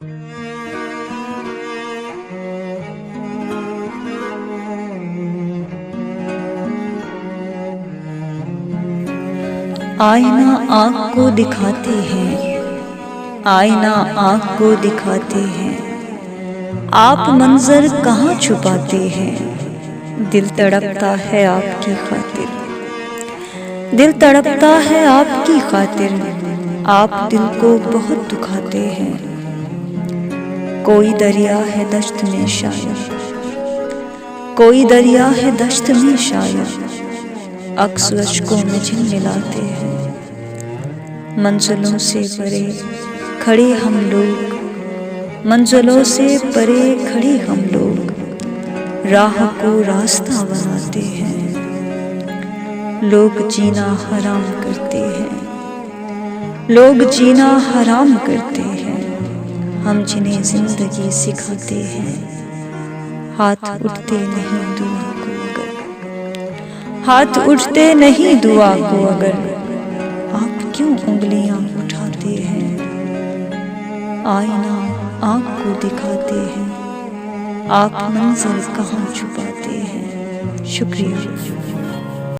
آئینہ آنکھ کو دکھاتے ہیں، آئینہ آنکھ کو دکھاتے ہیں، آپ منظر کہاں چھپاتے ہیں؟ دل تڑپتا ہے آپ کی خاطر، دل تڑپتا ہے آپ کی خاطر، آپ دل کو بہت دکھاتے ہیں۔ کوئی دریا ہے دشت میں شاید، کوئی دریا ہے دشت میں شاید، عکس اشکوں میں جھلملاتے ہیں۔ منزلوں سے پرے کھڑے ہم لوگ، منزلوں سے پرے کھڑے ہم لوگ، راہ کو راستہ بناتے ہیں۔ لوگ جینا حرام کرتے ہیں، لوگ جینا حرام کرتے ہیں، ہم جنہیں زندگی سکھاتے ہیں۔ ہاتھ اٹھتے نہیں دعا کو اگر، ہاتھ اٹھتے نہیں دعا کو اگر، آپ کیوں انگلیاں اٹھاتے ہیں؟ آئینہ آنکھ کو دکھاتے ہیں، آپ منظر کہاں چھپاتے ہیں؟ شکریہ۔